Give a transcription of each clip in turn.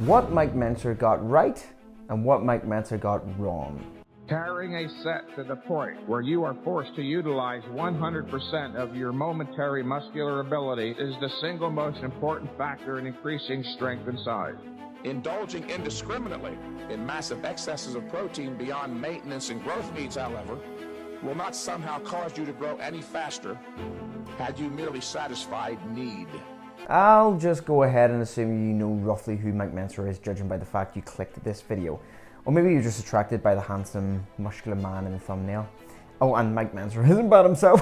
What Mike Mentzer got right and what Mike Mentzer got wrong. Carrying a set to the point where you are forced to utilize 100% of your momentary muscular ability is the single most important factor in increasing strength and size. Indulging indiscriminately in massive excesses of protein beyond maintenance and growth needs, however, will not somehow cause you to grow any faster had you merely satisfied need. I'll just go ahead and assume you know roughly who Mike Mentzer is, judging by the fact you clicked this video. Or maybe you're just attracted by the handsome, muscular man in the thumbnail. Oh, and Mike Mentzer isn't bad himself.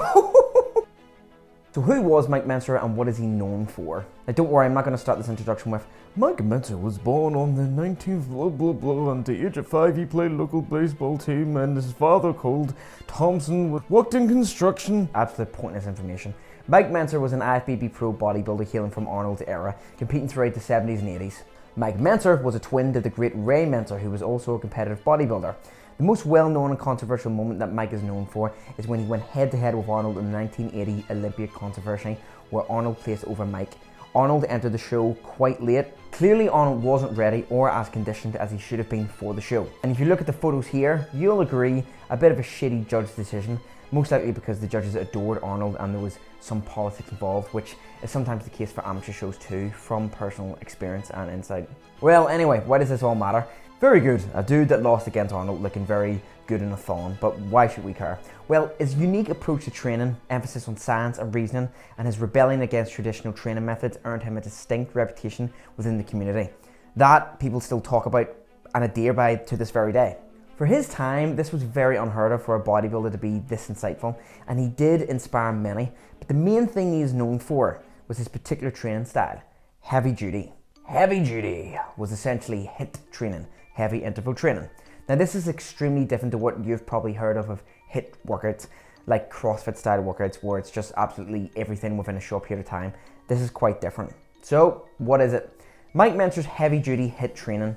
So who was Mike Mentzer and what is he known for? Now don't worry, I'm not going to start this introduction with Mike Mentzer was born on the 19th blah blah blah, and at the age of 5 he played local baseball team, and his father called Thompson worked in construction. Absolute pointless information. Mike Mentzer was an IFBB pro bodybuilder hailing from Arnold's era, competing throughout the 70s and 80s. Mike Mentzer was a twin to the great Ray Mentzer, who was also a competitive bodybuilder. The most well-known and controversial moment that Mike is known for is when he went head-to-head with Arnold in the 1980 Olympia controversy, where Arnold placed over Mike. Arnold entered the show quite late. Clearly Arnold wasn't ready or as conditioned as he should have been for the show. And if you look at the photos here, you'll agree, a bit of a shitty judge decision, most likely because the judges adored Arnold and there was some politics involved, which is sometimes the case for amateur shows too, from personal experience and insight. Well, anyway, why does this all matter? Very good, a dude that lost against Arnold looking very good in a thong, but why should we care? Well, his unique approach to training, emphasis on science and reasoning, and his rebellion against traditional training methods earned him a distinct reputation within the community. That people still talk about and adhere by to this very day. For his time, this was very unheard of for a bodybuilder to be this insightful, and he did inspire many, but the main thing he is known for was his particular training style, heavy duty. Heavy duty was essentially HIIT training, heavy interval training. Now this is extremely different to what you've probably heard of HIIT workouts, like CrossFit style workouts where it's just absolutely everything within a short period of time. This is quite different. So what is it? Mike Mentzer's heavy duty HIIT training.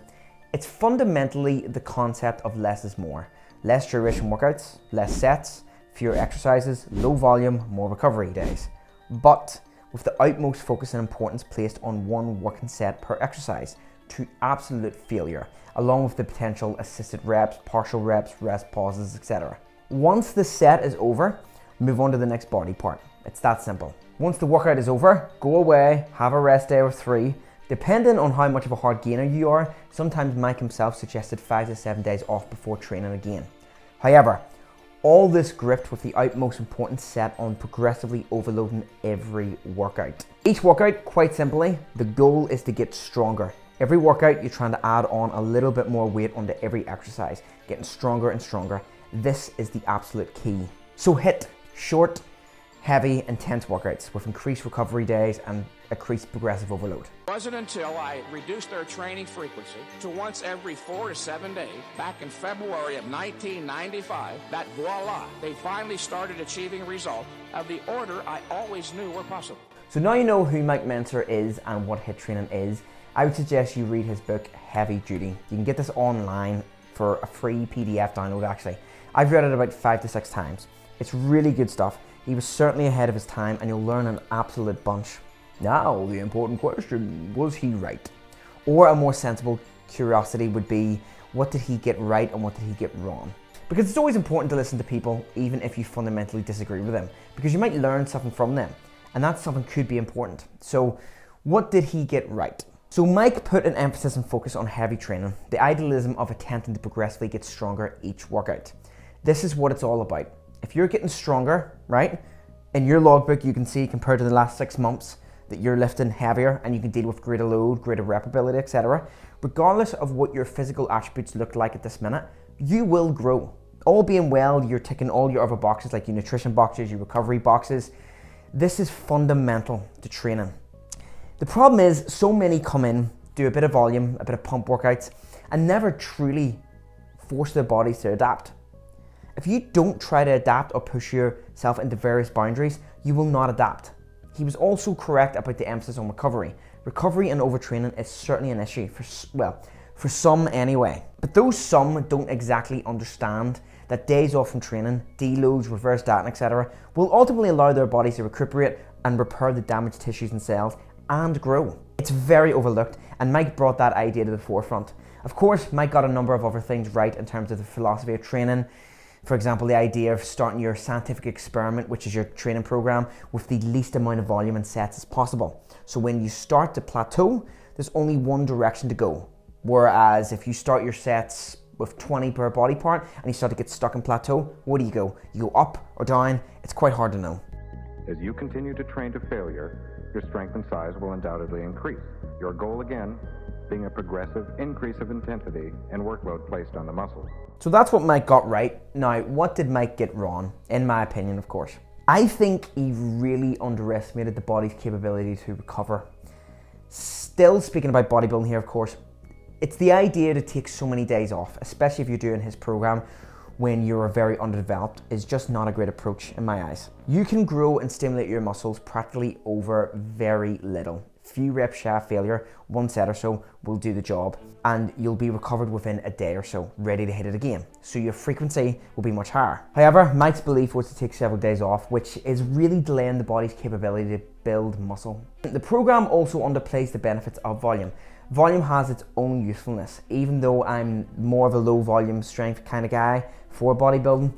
It's fundamentally the concept of less is more. Less duration workouts, less sets, fewer exercises, low volume, more recovery days. But with the utmost focus and importance placed on one working set per exercise to absolute failure, along with the potential assisted reps, partial reps, rest pauses, etc. Once the set is over, move on to the next body part. It's that simple. Once the workout is over, go away, have a rest day or 3. Depending on how much of a hard gainer you are, sometimes Mike himself suggested 5 to 7 days off before training again. However, all this gripped with the utmost importance set on progressively overloading every workout. Each workout, quite simply, the goal is to get stronger. Every workout, you're trying to add on a little bit more weight onto every exercise, getting stronger and stronger. This is the absolute key. So HIIT, short, heavy, intense workouts with increased recovery days and increased progressive overload. It wasn't until I reduced their training frequency to once every 4 to 7 days back in February of 1995 that voila, they finally started achieving results of the order I always knew were possible. So now you know who Mike Mentzer is and what HIIT training is. I would suggest you read his book, Heavy Duty. You can get this online for a free PDF download actually. I've read it about 5 to 6 times. It's really good stuff. He was certainly ahead of his time and you'll learn an absolute bunch. Now, the important question, was he right? Or a more sensible curiosity would be, what did he get right and what did he get wrong? Because it's always important to listen to people, even if you fundamentally disagree with them, because you might learn something from them, and that something could be important. So, what did he get right? So Mike put an emphasis and focus on heavy training, the idealism of attempting to progressively get stronger each workout. This is what it's all about. If you're getting stronger, right, in your logbook you can see compared to the last 6 months that you're lifting heavier and you can deal with greater load, greater rep ability, etc. Regardless of what your physical attributes look like at this minute, you will grow. All being well, you're ticking all your other boxes like your nutrition boxes, your recovery boxes. This is fundamental to training. The problem is so many come in, do a bit of volume, a bit of pump workouts, and never truly force their bodies to adapt. If you don't try to adapt or push yourself into various boundaries, you will not adapt. He was also correct about the emphasis on recovery. Recovery and overtraining is certainly an issue, for some anyway. But those some don't exactly understand that days off from training, deloads, reverse dieting, etc. will ultimately allow their bodies to recuperate and repair the damaged tissues and cells and grow. It's very overlooked, and Mike brought that idea to the forefront. Of course, Mike got a number of other things right in terms of the philosophy of training. For example, the idea of starting your scientific experiment, which is your training program, with the least amount of volume and sets as possible. So when you start to plateau, there's only one direction to go. Whereas if you start your sets with 20 per body part and you start to get stuck in plateau, where do you go? You go up or down? It's quite hard to know. As you continue to train to failure, your strength and size will undoubtedly increase. Your goal again being a progressive increase of intensity and workload placed on the muscle. So that's what Mike got right. Now, what did Mike get wrong? In my opinion, of course. I think he really underestimated the body's capability to recover. Still speaking about bodybuilding here, of course, it's the idea to take so many days off, especially if you're doing his program when you're very underdeveloped, is just not a great approach in my eyes. You can grow and stimulate your muscles practically over very little. Few reps shy of failure, one set or so will do the job, and you'll be recovered within a day or so, ready to hit it again. So your frequency will be much higher. However, Mike's belief was to take several days off, which is really delaying the body's capability to build muscle. The program also underplays the benefits of volume. Volume has its own usefulness. Even though I'm more of a low volume strength kind of guy for bodybuilding,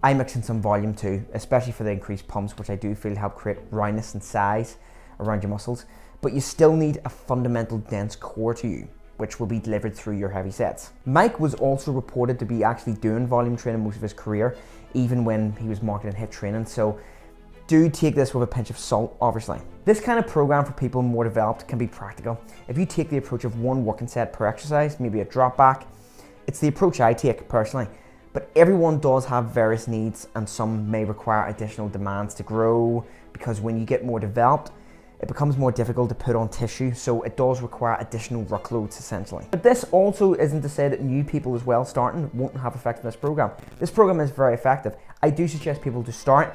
I mix in some volume too, especially for the increased pumps, which I do feel help create roundness and size around your muscles. But you still need a fundamental dense core to you, which will be delivered through your heavy sets. Mike was also reported to be actually doing volume training most of his career, even when he was marketing HIIT training, so do take this with a pinch of salt, obviously. This kind of program for people more developed can be practical. If you take the approach of one working set per exercise, maybe a drop back, it's the approach I take personally. But everyone does have various needs, and some may require additional demands to grow, because when you get more developed, it becomes more difficult to put on tissue, so it does require additional workloads essentially. But this also isn't to say that new people as well starting won't have effect on this program. This program is very effective. I do suggest people to start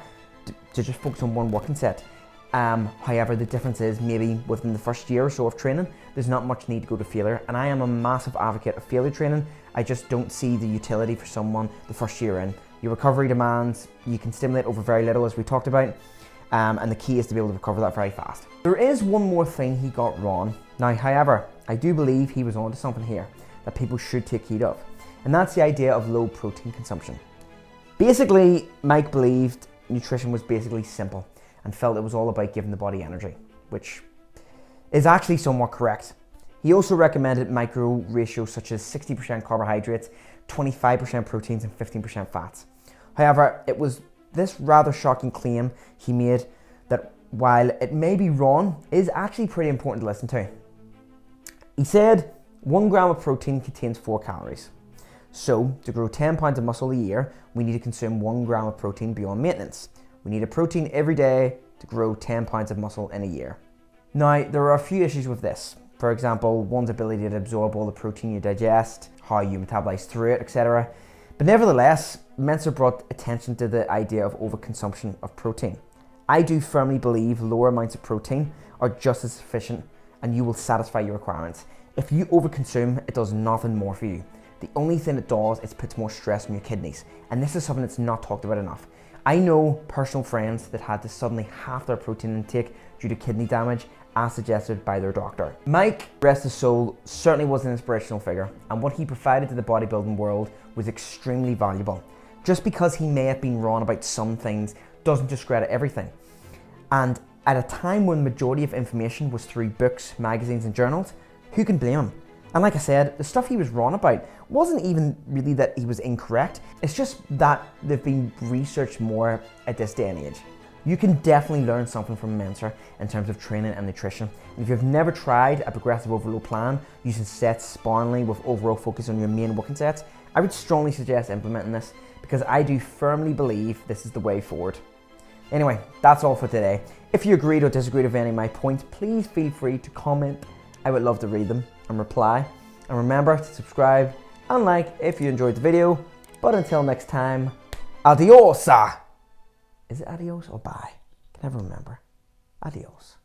to just focus on one working set. However, the difference is maybe within the first year or so of training, there's not much need to go to failure, and I am a massive advocate of failure training. I just don't see the utility for someone the first year in. Your recovery demands, you can stimulate over very little, as we talked about, and the key is to be able to recover that very fast. There is one more thing he got wrong. Now, however, I do believe he was onto something here that people should take heed of, and that's the idea of low protein consumption. Basically, Mike believed nutrition was basically simple and felt it was all about giving the body energy, which is actually somewhat correct. He also recommended micro ratios such as 60% carbohydrates, 25% proteins, and 15% fats. However, it was this rather shocking claim he made that, while it may be wrong, is actually pretty important to listen to. He said 1 gram of protein contains 4 calories. So, to grow 10 pounds of muscle a year, we need to consume 1 gram of protein beyond maintenance. We need a protein every day to grow 10 pounds of muscle in a year. Now, there are a few issues with this. For example, one's ability to absorb all the protein you digest, how you metabolize through it, etc. But nevertheless, Mentzer brought attention to the idea of overconsumption of protein. I do firmly believe lower amounts of protein are just as sufficient, and you will satisfy your requirements. If you overconsume, it does nothing more for you. The only thing it does is puts more stress on your kidneys, and this is something that's not talked about enough. I know personal friends that had to suddenly halve their protein intake due to kidney damage, as suggested by their doctor. Mike, rest his soul, certainly was an inspirational figure, and what he provided to the bodybuilding world was extremely valuable. Just because he may have been wrong about some things doesn't discredit everything. And at a time when the majority of information was through books, magazines, and journals, who can blame him? And like I said, the stuff he was wrong about wasn't even really that he was incorrect. It's just that they've been researched more at this day and age. You can definitely learn something from Mentzer in terms of training and nutrition. And if you've never tried a progressive overload plan using sets sparingly with overall focus on your main working sets, I would strongly suggest implementing this, because I do firmly believe this is the way forward. Anyway, that's all for today. If you agreed or disagreed with any of my points, please feel free to comment. I would love to read them and reply. And remember to subscribe and like if you enjoyed the video. But until next time, adios! Is it adios or bye? Can never remember. Adios.